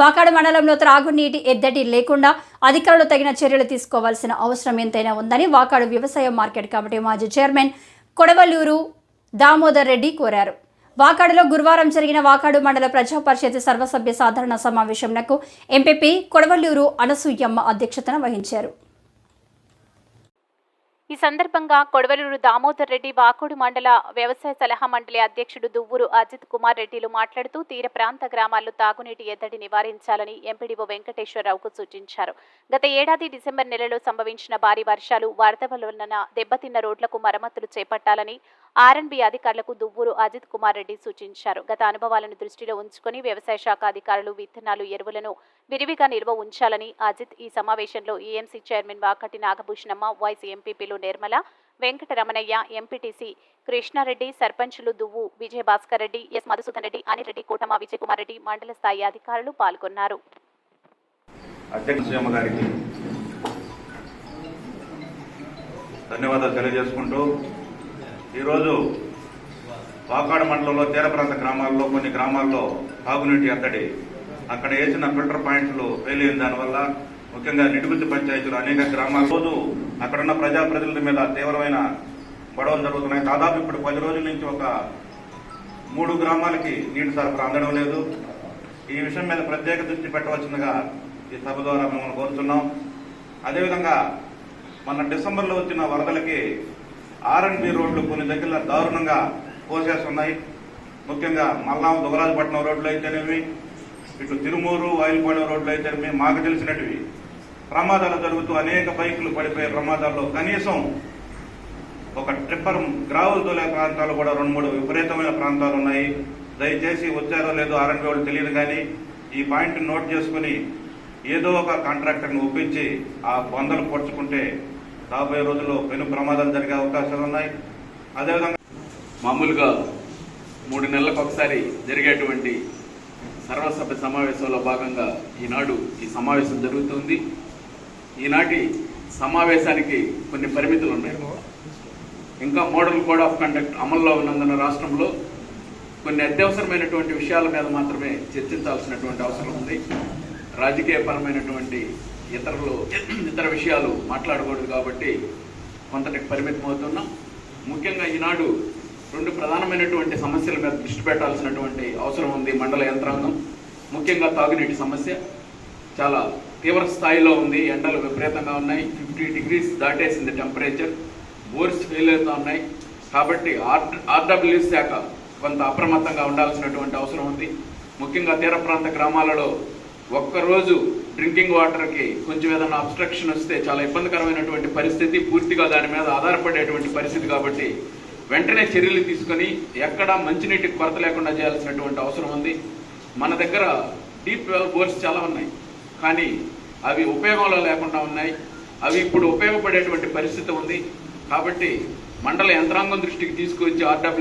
వాకాడు మండలంలో త్రాగునీటి ఎద్దడి లేకుండా అధికారులు తగిన చర్యలు తీసుకోవాల్సిన అవసరం ఎంతైనా ఉందని వాకాడు వ్యవసాయ మార్కెట్ కమిటీ మాజీ చైర్మన్ కొడవలూరు దామోదర్ రెడ్డి కోరారు. వాకాడులో గురువారం జరిగిన వాకాడు మండల ప్రజా పరిషత్ సర్వసభ్య సాధారణ సమావేశంకు ఎంపీపీ కొడవలూరు అనసూయమ్మ అధ్యక్షతన వహించారు. ఈ సందర్భంగా కొడవలూరు దామోదర్ రెడ్డి వాకోడు మండల వ్యవసాయ సలహా మండలి అధ్యక్షుడు దువ్వూరు అజిత్ కుమార్ రెడ్డిలు మాట్లాడుతూ తీర ప్రాంత గ్రామాల్లో తాగునీటి ఎద్దడి నివారించాలని ఎంపీడీఓ వెంకటేశ్వరరావుకు సూచించారు. గత ఏడాది డిసెంబర్ నెలలో సంభవించిన భారీ వర్షాలు, వరదల వలన దెబ్బతిన్న రోడ్లకు మరమ్మతులు చేపట్టాలని ఆర్ఎండ్బీ అధికారులకు దువ్వూరు అజిత్ కుమార్ రెడ్డి సూచించారు. గత అనుభవాలను దృష్టిలో ఉంచుకుని వ్యవసాయ శాఖ అధికారులు విత్తనాలు, ఎరువులను విరివిగా నిల్వ ఉంచాలని అజిత్ ఈ సమావేశంలో EMC chairman Vakati Nagabhushanamma, vice ఎంపీపీలు నిర్మల, వెంకటరమణయ్య, ఎంపీటీసీ కృష్ణారెడ్డి, సర్పంచులు దువ్వు విజయభాస్కర్ రెడ్డి, ఎస్ మధుసూదన్ రెడ్డి, అనిరెడ్డి, కోటమ విజయకుమార్ రెడ్డి, మండల స్థాయి అధికారులు పాల్గొన్నారు. ధన్యవాదాలు తెలియజేసుకుంటూ ఈరోజు వాకాడు మండలంలో తీర ప్రాంత గ్రామాల్లో కొన్ని గ్రామాల్లో తాగునీటి ఎద్దడి, అక్కడ వేసిన ఫిల్టర్ పాయింట్లు ఫెయిల్ అయిన దానివల్ల ముఖ్యంగా నిడుగుద్ది పంచాయతీలు అనేక గ్రామాల రోజు అక్కడున్న ప్రజాప్రతినిధుల మీద తీవ్రమైన గొడవలు జరుగుతున్నాయి. దాదాపు ఇప్పుడు 10 రోజుల నుంచి ఒక 3 గ్రామాలకి నీటి సరఫరా అందడం లేదు. ఈ విషయం మీద ప్రత్యేక దృష్టి పెట్టవలసిందిగా ఈ సభ ద్వారా మిమ్మల్ని కోరుతున్నాం. అదేవిధంగా మన డిసెంబర్లో వచ్చిన వరదలకి ఆర్ఎండ్బీ రోడ్లు కొన్ని దగ్గర దారుణంగా కోసేస్తున్నాయి. ముఖ్యంగా మల్లాం దుగరాజపట్నం రోడ్లు అయితేనేవి, ఇటు తిరుమూరు వాయిల్పాడు రోడ్లు అయితేనేవి, మాకు తెలిసినటివి ప్రమాదాలు జరుగుతూ అనేక బైకులు పడిపోయే ప్రమాదాల్లో కనీసం ఒక ట్రిప్పర్ గ్రావులు తోలే ప్రాంతాలు కూడా 2-3 విపరీతమైన ప్రాంతాలు ఉన్నాయి. దయచేసి వచ్చారో లేదో ఆర్ఎండ్బీ వాళ్ళు తెలియదు, కానీ ఈ పాయింట్ నోట్ చేసుకుని ఏదో ఒక కాంట్రాక్టర్ని ఒప్పించి ఆ బందలు పొడుచుకుంటే రాబోయే రోజుల్లో పెను ప్రమాదాలు జరిగే అవకాశాలు ఉన్నాయి. అదేవిధంగా మామూలుగా 3 నెలలకు ఒకసారి జరిగేటువంటి సర్వసభ్య సమావేశంలో భాగంగా ఈనాడు ఈ సమావేశం జరుగుతుంది. ఈనాటి సమావేశానికి కొన్ని పరిమితులు ఉన్నాయి. ఇంకా మోడల్ కోడ్ ఆఫ్ కండక్ట్ అమల్లో ఉన్నందున రాష్ట్రంలో కొన్ని అత్యవసరమైనటువంటి విషయాల మీద మాత్రమే చర్చించాల్సినటువంటి అవసరం ఉంది. రాజకీయపరమైనటువంటి ఇతర విషయాలు మాట్లాడకూడదు కాబట్టి కొంతటికి పరిమితం అవుతున్నాం. ముఖ్యంగా ఈనాడు 2 ప్రధానమైనటువంటి సమస్యల మీద దృష్టి పెట్టాల్సినటువంటి అవసరం ఉంది. మండల యంత్రాంగం ముఖ్యంగా తాగునీటి సమస్య చాలా తీవ్ర స్థాయిలో ఉంది. ఎండలు విపరీతంగా ఉన్నాయి. 50 degrees దాటేసింది టెంపరేచర్. బోర్స్ ఫెయిల్ అవుతూ ఉన్నాయి. కాబట్టి ఆర్డబ్ల్యూ శాఖ కొంత అప్రమత్తంగా ఉండాల్సినటువంటి అవసరం ఉంది. ముఖ్యంగా తీర ప్రాంత గ్రామాలలో ఒక్కరోజు డ్రింకింగ్ వాటర్కి కొంచెం ఏదైనా అబ్స్ట్రక్షన్ వస్తే చాలా ఇబ్బందికరమైనటువంటి పరిస్థితి, పూర్తిగా దాని మీద ఆధారపడేటువంటి పరిస్థితి. కాబట్టి వెంటనే చర్యలు తీసుకొని ఎక్కడా మంచినీటి కొరత లేకుండా చేయాల్సినటువంటి అవసరం ఉంది. మన దగ్గర డీప్ వెల్ బోర్స్ చాలా ఉన్నాయి, కానీ అవి ఉపయోగంలో లేకుండా ఉన్నాయి. అవి ఇప్పుడు ఉపయోగపడేటువంటి పరిస్థితి ఉంది. కాబట్టి మండల యంత్రాంగం దృష్టికి తీసుకొచ్చి ఆర్డబ్ల్యూ